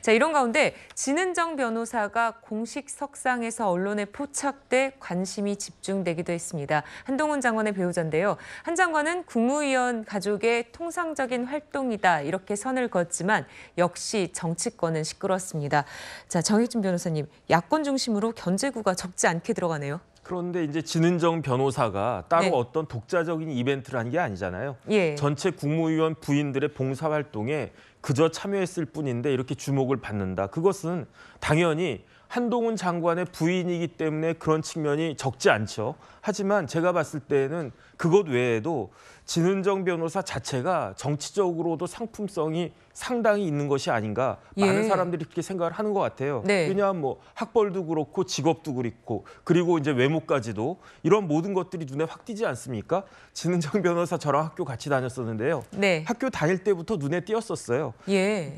자, 이런 가운데 진은정 변호사가 공식 석상에서 언론에 포착돼 관심이 집중되기도 했습니다. 한동훈 장관의 배우자인데요. 한 장관은 국무위원 가족의 통상적인 활동이다 이렇게 선을 그었지만 역시 정치권은 시끄럽습니다. 자, 정혁진 변호사님, 야권 중심으로 견제구가 적지 않게 들어가네요. 그런데 이제 진은정 변호사가 따로 어떤 독자적인 이벤트를 한 게 아니잖아요. 전체 국무위원 부인들의 봉사활동에 그저 참여했을 뿐인데 이렇게 주목을 받는다. 그것은 당연히 한동훈 장관의 부인이기 때문에 그런 측면이 적지 않죠. 하지만 제가 봤을 때는 그것 외에도 진은정 변호사 자체가 정치적으로도 상품성이 상당히 있는 것이 아닌가. 많은 사람들이 그렇게 생각을 하는 것 같아요. 왜냐하면 뭐 학벌도 그렇고 직업도 그렇고 그리고 이제 외모까지도 이런 모든 것들이 눈에 확 띄지 않습니까? 진은정 변호사 저랑 학교 같이 다녔었는데요. 학교 다닐 때부터 눈에 띄었었어요.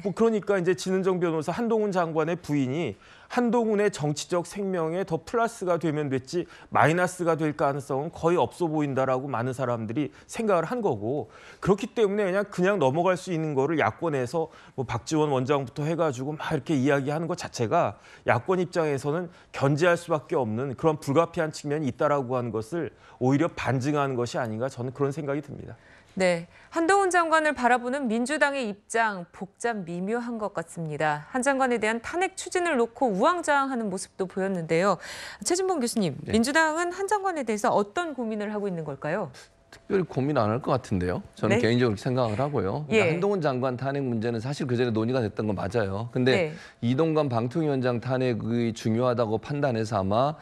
뭐 그러니까 이제 진은정 변호사 한동훈 장관의 부인이 한동훈의 정치적 생명에 더 플러스가 되면 됐지 마이너스가 될 가능성은 거의 없어 보인다라고 많은 사람들이 생각을 한 거고 그렇기 때문에 그냥 넘어갈 수 있는 거를 야권에서 뭐 박지원 원장부터 해가지고 막 이렇게 이야기하는 것 자체가 야권 입장에서는 견제할 수밖에 없는 그런 불가피한 측면이 있다라고 하는 것을 오히려 반증하는 것이 아닌가 저는 그런 생각이 듭니다. 네, 한동훈 장관을 바라보는 민주당의 입장 복잡 미묘한 것 같습니다. 한 장관에 대한 탄핵 추진을 놓고 우왕좌왕하는 모습도 보였는데요. 최진봉 교수님, 민주당은 한 장관에 대해서 어떤 고민을 하고 있는 걸까요? 특별히 고민 안 할 것 같은데요. 저는 개인적으로 생각을 하고요. 그러니까 한동훈 장관 탄핵 문제는 사실 그전에 논의가 됐던 건 맞아요. 근데 이동관 방통위원장 탄핵이 중요하다고 판단해서 아마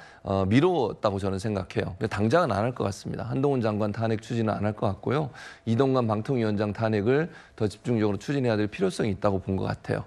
미뤘다고 저는 생각해요. 당장은 안 할 것 같습니다. 한동훈 장관 탄핵 추진은 안 할 것 같고요. 이동관 방통위원장 탄핵을 더 집중적으로 추진해야 될 필요성이 있다고 본 것 같아요.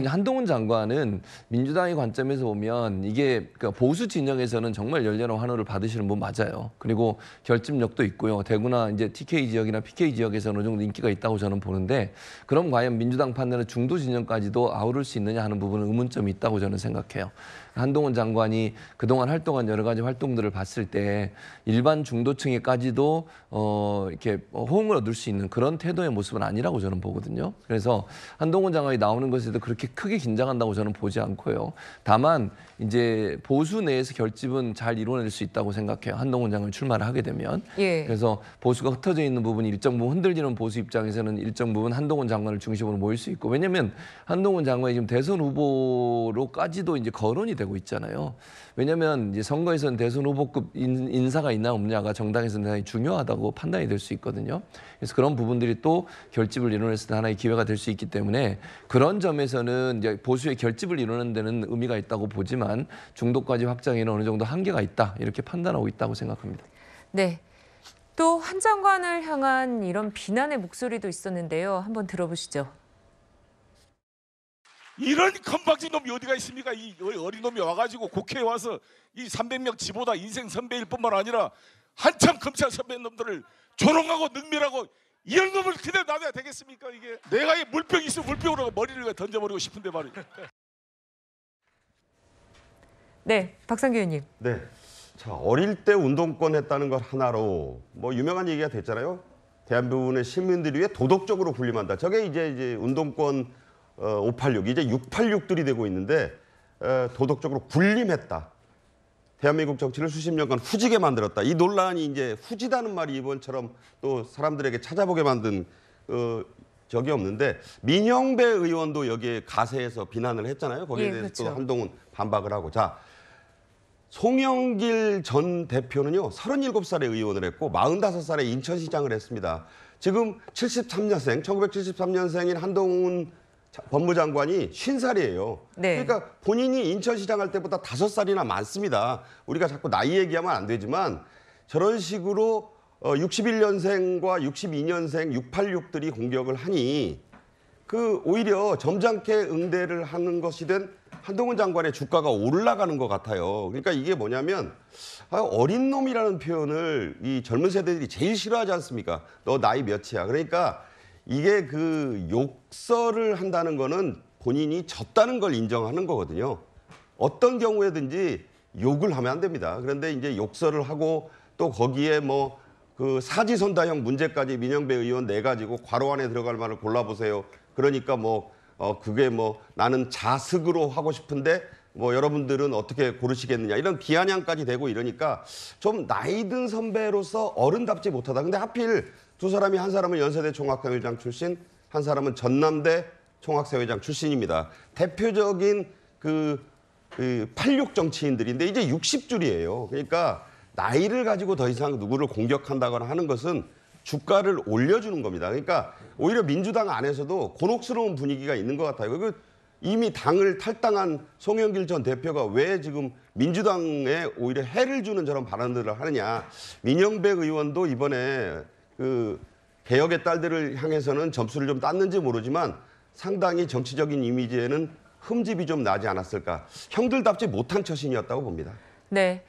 한동훈 장관은 민주당의 관점에서 보면 이게 보수 진영에서는 정말 열렬한 환호를 받으시는 분 맞아요. 그리고 결집력도 있고요. 대구나 이제 TK 지역이나 PK 지역에서는 어느 정도 인기가 있다고 저는 보는데 그럼 과연 민주당 판단을 중도 진영까지도 아우를 수 있느냐 하는 부분은 의문점이 있다고 저는 생각해요. 한동훈 장관이 그동안 활동한 여러 가지 활동들을 봤을 때 일반 중도층에까지도 이렇게 호응을 얻을 수 있는 그런 태도의 모습은 아니라고 저는 보거든요. 그래서 한동훈 장관이 나오는 것에도 그렇게 크게 긴장한다고 저는 보지 않고요. 다만 이제 보수 내에서 결집은 잘 이루어낼 수 있다고 생각해요. 한동훈 장관이 출마를 하게 되면. 그래서 보수가 흩어져 있는 부분이 일정 부분 흔들리는 보수 입장에서는 일정 부분 한동훈 장관을 중심으로 모일 수 있고 왜냐하면 한동훈 장관이 지금 대선 후보로까지도 이제 거론이 되고 있잖아요. 왜냐하면 이제 선거에서는 대선 후보급 인사가 있나 없냐가 정당에서는 대단히 중요하다고 판단이 될 수 있거든요. 그래서 그런 부분들이 또 결집을 이뤄냈을 때 하나의 기회가 될 수 있기 때문에 그런 점에서는 이제 보수의 결집을 이루는 데는 의미가 있다고 보지만 중도까지 확장에는 어느 정도 한계가 있다 이렇게 판단하고 있다고 생각합니다. 네. 또 한 장관을 향한 이런 비난의 목소리도 있었는데요. 한번 들어보시죠. 이런 건방진 놈이 어디가 있습니까? 이 어린 놈이 와가지고 국회에 와서 이 300명 지보다 인생 선배일 뿐만 아니라 한참 검찰 선배놈들을 조롱하고 능멸하고 이런 놈을 그대로 놔둬야 되겠습니까? 이게 내가 이 물병이 있으면 물병으로 머리를 던져버리고 싶은데 말이에요. 네, 박상규 의원님. 네. 자, 어릴 때 운동권 했다는 것 하나로 뭐 유명한 얘기가 됐잖아요. 대한민국의 시민들이 왜 도덕적으로 군림한다. 저게 이제 운동권 586, 이제 686들이 되고 있는데 도덕적으로 군림했다. 대한민국 정치를 수십 년간 후지게 만들었다. 이 논란이 이제 후지다는 말이 이번처럼 또 사람들에게 찾아보게 만든 적이 없는데 민영배 의원도 여기에 가세해서 비난을 했잖아요. 거기에 대해서 또 한동훈 반박을 하고. 자, 송영길 전 대표는요. 37살에 의원을 했고 45살에 인천시장을 했습니다. 지금 73년생, 1973년생인 한동훈 법무장관이 50살이에요. 그러니까 본인이 인천시장 할 때보다 5살이나 많습니다. 우리가 자꾸 나이 얘기하면 안 되지만 저런 식으로 61년생과 62년생 686들이 공격을 하니 오히려 점잖게 응대를 하는 것이 된 한동훈 장관의 주가가 올라가는 것 같아요. 그러니까 이게 뭐냐면 어린 놈이라는 표현을 이 젊은 세대들이 제일 싫어하지 않습니까? 너 나이 몇이야. 그러니까 이게 욕설을 한다는 거는 본인이 졌다는 걸 인정하는 거거든요. 어떤 경우에든지 욕을 하면 안 됩니다. 그런데 이제 욕설을 하고 또 거기에 사지선다형 문제까지 민영배 의원 내가지고 괄호 안에 들어갈 말을 골라보세요. 그러니까 그게 뭐 나는 자숙으로 하고 싶은데 뭐 여러분들은 어떻게 고르시겠느냐 이런 기한양까지 되고 이러니까 좀 나이 든 선배로서 어른답지 못하다. 근데 하필 두 사람이 한 사람은 연세대 총학생회장 출신, 한 사람은 전남대 총학생회장 출신입니다. 대표적인 그 86 정치인들인데 이제 60줄이에요. 그러니까 나이를 가지고 더 이상 누구를 공격한다거나 하는 것은 주가를 올려주는 겁니다. 그러니까 오히려 민주당 안에서도 곤혹스러운 분위기가 있는 것 같아요. 이미 당을 탈당한 송영길 전 대표가 왜 지금 민주당에 오히려 해를 주는 저런 발언들을 하느냐. 민영배 의원도 이번에 그 개혁의 딸들을 향해서는 점수를 좀 땄는지 모르지만 상당히 정치적인 이미지에는 흠집이 좀 나지 않았을까. 형들답지 못한 처신이었다고 봅니다. 네.